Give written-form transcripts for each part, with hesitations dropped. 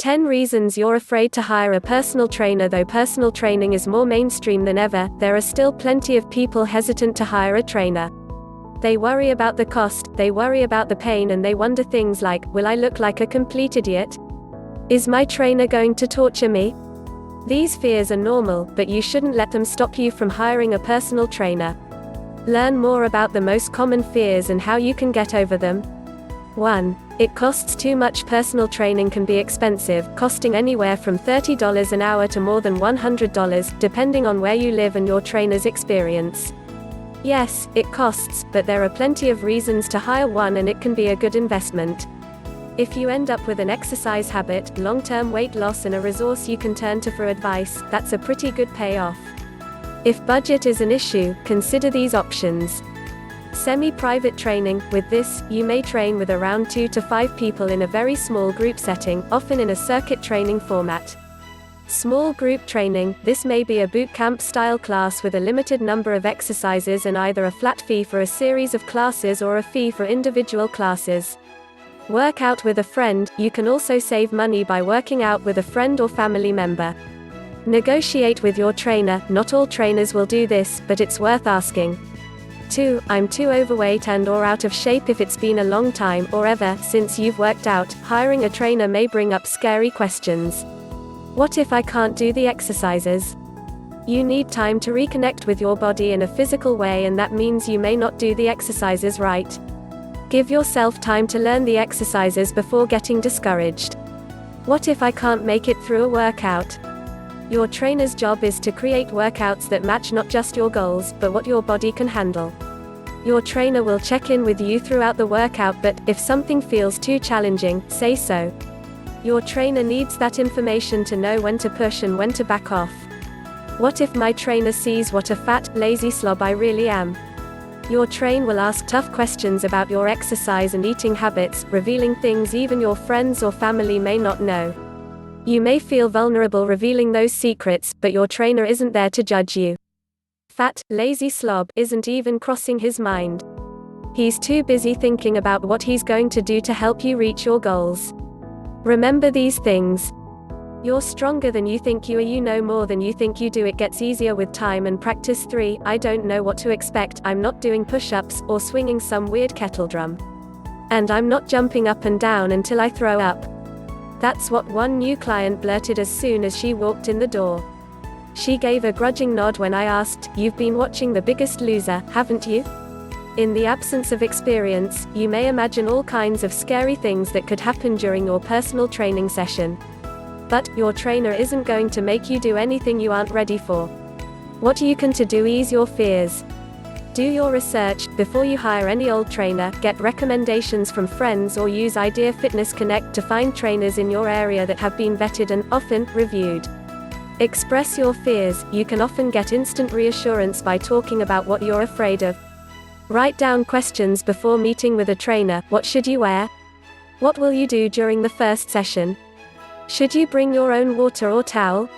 10 reasons you're afraid to hire a personal trainer. Though personal training is more mainstream than ever, there are still plenty of people hesitant to hire a trainer. They worry about the cost, they worry about the pain, and they wonder things like, will I look like a complete idiot? Is my trainer going to torture me? These fears are normal, but you shouldn't let them stop you from hiring a personal trainer. Learn more about the most common fears and how you can get over them. 1. It costs too much. Personal training can be expensive, costing anywhere from $30 an hour to more than $100, depending on where you live and your trainer's experience. Yes, it costs, but there are plenty of reasons to hire one, and it can be a good investment. If you end up with an exercise habit, long-term weight loss, and a resource you can turn to for advice, that's a pretty good payoff. If budget is an issue, consider these options. Semi-private training. With this, you may train with around 2 to 5 people in a very small group setting, often in a circuit training format. Small group training. This may be a boot camp style class with a limited number of exercises and either a flat fee for a series of classes or a fee for individual classes. Work out with a friend. You can also save money by working out with a friend or family member. Negotiate with your trainer. Not all trainers will do this, but it's worth asking. 2. I'm too overweight and/or out of shape. If it's been a long time, or ever, since you've worked out, hiring a trainer may bring up scary questions. What if I can't do the exercises? You need time to reconnect with your body in a physical way, and that means you may not do the exercises right. Give yourself time to learn the exercises before getting discouraged. What if I can't make it through a workout? Your trainer's job is to create workouts that match not just your goals, but what your body can handle. Your trainer will check in with you throughout the workout, but if something feels too challenging, say so. Your trainer needs that information to know when to push and when to back off. What if my trainer sees what a fat, lazy slob I really am? Your trainer will ask tough questions about your exercise and eating habits, revealing things even your friends or family may not know. You may feel vulnerable revealing those secrets, but your trainer isn't there to judge you. Fat, lazy slob isn't even crossing his mind. He's too busy thinking about what he's going to do to help you reach your goals. Remember these things. You're stronger than you think you are. You know more than you think you do. It gets easier with time and practice. 3. I don't know what to expect. I'm not doing push-ups, or swinging some weird kettle drum. And I'm not jumping up and down until I throw up. That's what one new client blurted as soon as she walked in the door. She gave a grudging nod when I asked, "You've been watching The Biggest Loser, haven't you?" In the absence of experience, you may imagine all kinds of scary things that could happen during your personal training session. But your trainer isn't going to make you do anything you aren't ready for. What you can do: ease your fears. Do your research before you hire any old trainer. Get recommendations from friends or use Idea Fitness Connect to find trainers in your area that have been vetted and, often, reviewed. Express your fears. You can often get instant reassurance by talking about what you're afraid of. Write down questions before meeting with a trainer. What should you wear? What will you do during the first session? Should you bring your own water or towel?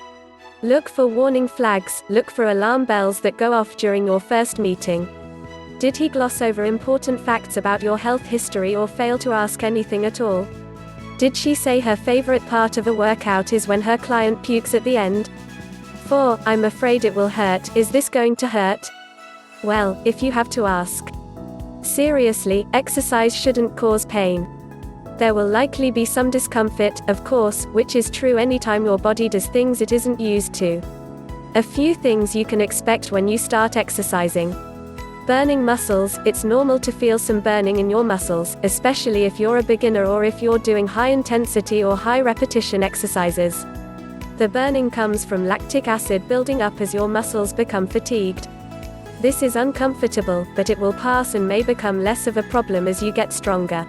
Look for warning flags. Look for alarm bells that go off during your first meeting. Did he gloss over important facts about your health history or fail to ask anything at all? Did she say her favorite part of a workout is when her client pukes at the end? 4. I'm afraid it will hurt. Is this going to hurt? Well, if you have to ask. Seriously, exercise shouldn't cause pain. There will likely be some discomfort, of course, which is true anytime your body does things it isn't used to. A few things you can expect when you start exercising. Burning muscles. It's normal to feel some burning in your muscles, especially if you're a beginner or if you're doing high-intensity or high-repetition exercises. The burning comes from lactic acid building up as your muscles become fatigued. This is uncomfortable, but it will pass and may become less of a problem as you get stronger.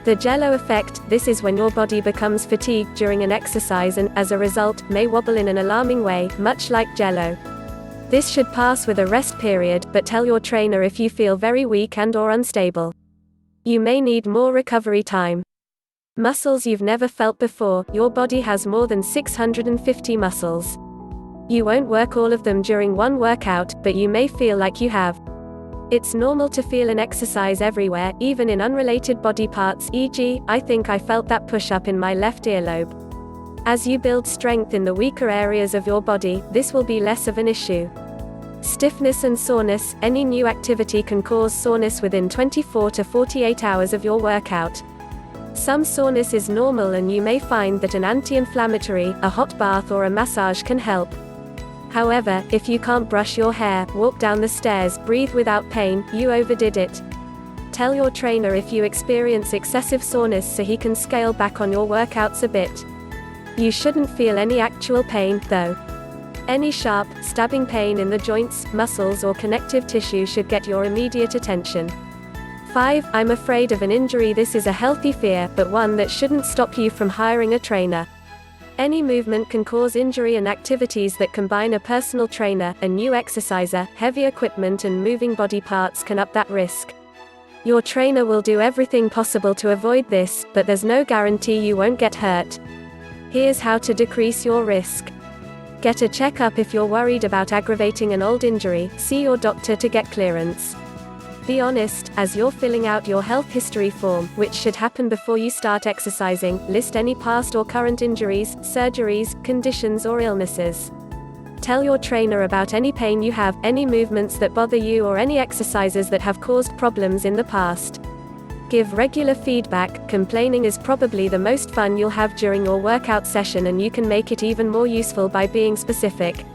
The Jell-O effect. This is when your body becomes fatigued during an exercise and, as a result, may wobble in an alarming way, much like Jell-O. This should pass with a rest period, but tell your trainer if you feel very weak and/or unstable. You may need more recovery time. Muscles you've never felt before. Your body has more than 650 muscles. You won't work all of them during one workout, but you may feel like you have. It's normal to feel an exercise everywhere, even in unrelated body parts, e.g., I think I felt that push-up in my left earlobe. As you build strength in the weaker areas of your body, this will be less of an issue. Stiffness and soreness. Any new activity can cause soreness within 24 to 48 hours of your workout. Some soreness is normal, and you may find that an anti-inflammatory, a hot bath or a massage can help. However, if you can't brush your hair, walk down the stairs, breathe without pain, you overdid it. Tell your trainer if you experience excessive soreness so he can scale back on your workouts a bit. You shouldn't feel any actual pain, though. Any sharp, stabbing pain in the joints, muscles or connective tissue should get your immediate attention. 5. I'm afraid of an injury. This is a healthy fear, but one that shouldn't stop you from hiring a trainer. Any movement can cause injury, and activities that combine a personal trainer, a new exerciser, heavy equipment and moving body parts can up that risk. Your trainer will do everything possible to avoid this, but there's no guarantee you won't get hurt. Here's how to decrease your risk. Get a checkup. If you're worried about aggravating an old injury, see your doctor to get clearance. Be honest, as you're filling out your health history form, which should happen before you start exercising. List any past or current injuries, surgeries, conditions or illnesses. Tell your trainer about any pain you have, any movements that bother you or any exercises that have caused problems in the past. Give regular feedback. Complaining is probably the most fun you'll have during your workout session, and you can make it even more useful by being specific.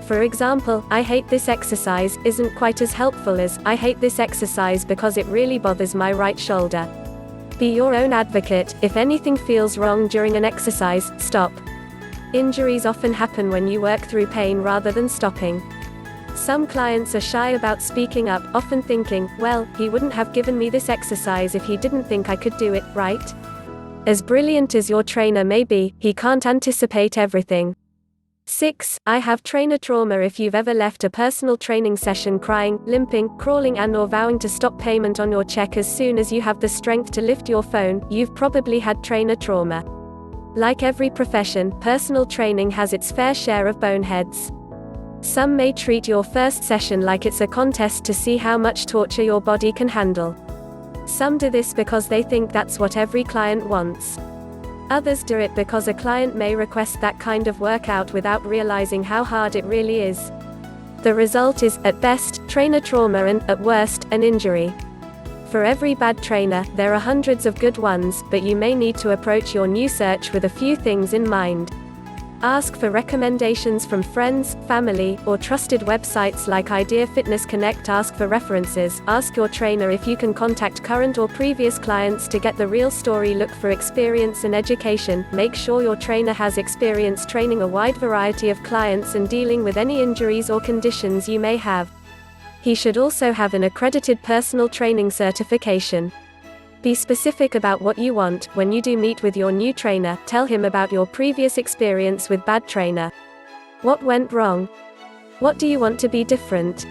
For example, "I hate this exercise" isn't quite as helpful as "I hate this exercise because it really bothers my right shoulder." Be your own advocate. If anything feels wrong during an exercise, stop. Injuries often happen when you work through pain rather than stopping. Some clients are shy about speaking up, often thinking, "Well, he wouldn't have given me this exercise if he didn't think I could do it, right?" As brilliant as your trainer may be, he can't anticipate everything. 6. I have trainer trauma. If you've ever left a personal training session crying, limping, crawling and/or vowing to stop payment on your check as soon as you have the strength to lift your phone, you've probably had trainer trauma. Like every profession, personal training has its fair share of boneheads. Some may treat your first session like it's a contest to see how much torture your body can handle. Some do this because they think that's what every client wants. Others do it because a client may request that kind of workout without realizing how hard it really is. The result is, at best, trainer trauma and, at worst, an injury. For every bad trainer, there are hundreds of good ones, but you may need to approach your new search with a few things in mind. Ask for recommendations from friends, family, or trusted websites like Idea Fitness Connect. Ask for references. Ask your trainer if you can contact current or previous clients to get the real story. Look for experience and education. Make sure your trainer has experience training a wide variety of clients and dealing with any injuries or conditions you may have. He should also have an accredited personal training certification. Be specific about what you want. When you do meet with your new trainer, tell him about your previous experience with bad trainer. What went wrong? What do you want to be different?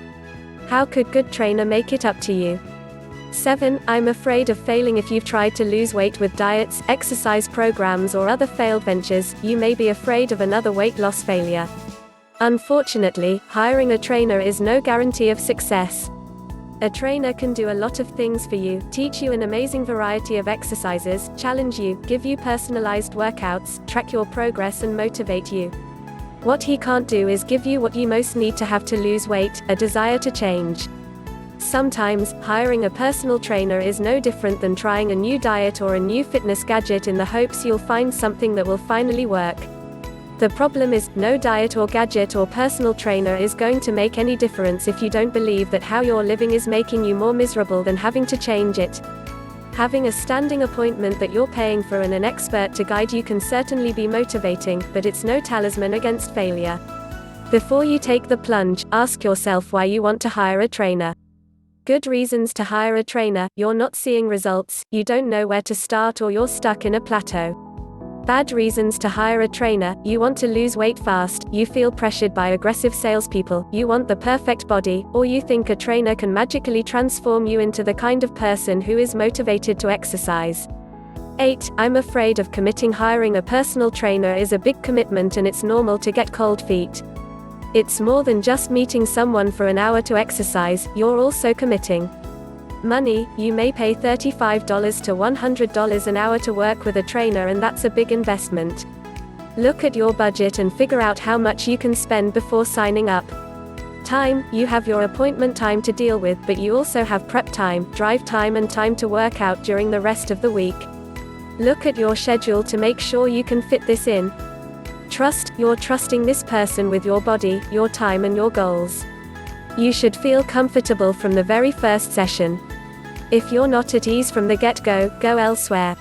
How could good trainer make it up to you? 7. I'm afraid of failing. If you've tried to lose weight with diets, exercise programs or other failed ventures, you may be afraid of another weight loss failure. Unfortunately, hiring a trainer is no guarantee of success. A trainer can do a lot of things for you, teach you an amazing variety of exercises, challenge you, give you personalized workouts, track your progress and motivate you. What he can't do is give you what you most need to have to lose weight, a desire to change. Sometimes, hiring a personal trainer is no different than trying a new diet or a new fitness gadget in the hopes you'll find something that will finally work. The problem is, no diet or gadget or personal trainer is going to make any difference if you don't believe that how you're living is making you more miserable than having to change it. Having a standing appointment that you're paying for and an expert to guide you can certainly be motivating, but it's no talisman against failure. Before you take the plunge, ask yourself why you want to hire a trainer. Good reasons to hire a trainer: you're not seeing results, you don't know where to start, or you're stuck in a plateau. Bad reasons to hire a trainer: you want to lose weight fast, you feel pressured by aggressive salespeople, you want the perfect body, or you think a trainer can magically transform you into the kind of person who is motivated to exercise. 8. I'm afraid of committing. Hiring a personal trainer is a big commitment, and it's normal to get cold feet. It's more than just meeting someone for an hour to exercise, you're also committing money. You may pay $35 to $100 an hour to work with a trainer, and that's a big investment. Look at your budget and figure out how much you can spend before signing up. Time, you have your appointment time to deal with, but you also have prep time, drive time and time to work out during the rest of the week. Look at your schedule to make sure you can fit this in. Trust, you're trusting this person with your body, your time and your goals. You should feel comfortable from the very first session. If you're not at ease from the get-go, go elsewhere.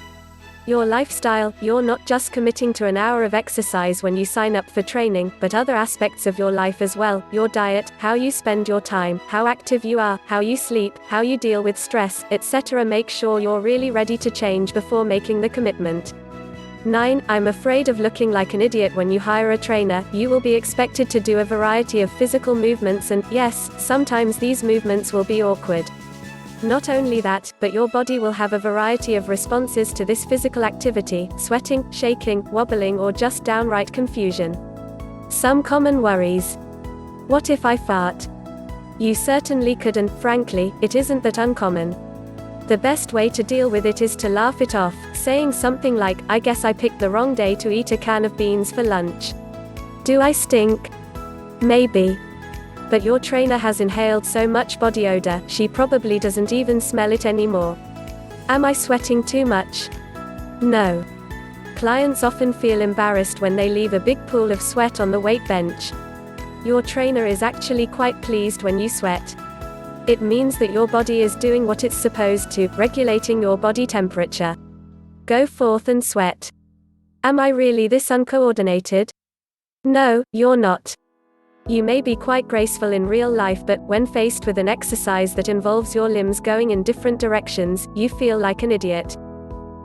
Your lifestyle, you're not just committing to an hour of exercise when you sign up for training, but other aspects of your life as well, your diet, how you spend your time, how active you are, how you sleep, how you deal with stress, etc. Make sure you're really ready to change before making the commitment. 9. I'm afraid of looking like an idiot when you hire a trainer. You will be expected to do a variety of physical movements and, yes, sometimes these movements will be awkward. Not only that, but your body will have a variety of responses to this physical activity: sweating, shaking, wobbling, or just downright confusion. Some common worries. What if I fart? You certainly could, and frankly, it isn't that uncommon. The best way to deal with it is to laugh it off, saying something like, "I guess I picked the wrong day to eat a can of beans for lunch. Do I stink? Maybe. But your trainer has inhaled so much body odor, she probably doesn't even smell it anymore. Am I sweating too much? No." Clients often feel embarrassed when they leave a big pool of sweat on the weight bench. Your trainer is actually quite pleased when you sweat. It means that your body is doing what it's supposed to, regulating your body temperature. Go forth and sweat. Am I really this uncoordinated? No, you're not. You may be quite graceful in real life, but when faced with an exercise that involves your limbs going in different directions, you feel like an idiot.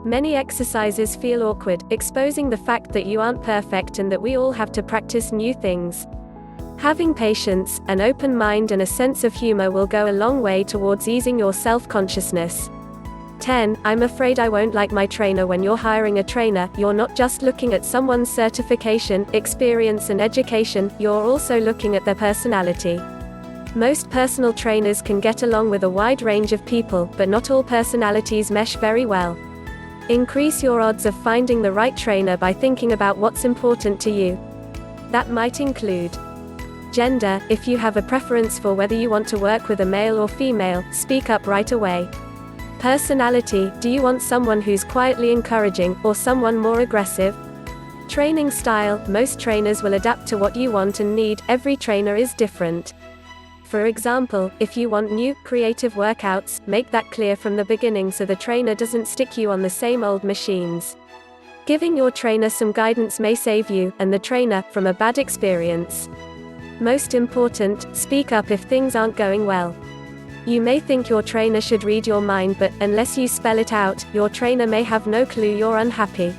Many exercises feel awkward, exposing the fact that you aren't perfect and that we all have to practice new things. Having patience, an open mind and a sense of humor will go a long way towards easing your self-consciousness. 10. I'm afraid I won't like my trainer. When you're hiring a trainer, you're not just looking at someone's certification, experience and education, you're also looking at their personality. Most personal trainers can get along with a wide range of people, but not all personalities mesh very well. Increase your odds of finding the right trainer by thinking about what's important to you. That might include gender. If you have a preference for whether you want to work with a male or female, speak up right away. Personality, do you want someone who's quietly encouraging, or someone more aggressive? Training style, most trainers will adapt to what you want and need, every trainer is different. For example, if you want new, creative workouts, make that clear from the beginning so the trainer doesn't stick you on the same old machines. Giving your trainer some guidance may save you, and the trainer, from a bad experience. Most important, speak up if things aren't going well. You may think your trainer should read your mind, but, unless you spell it out, your trainer may have no clue you're unhappy.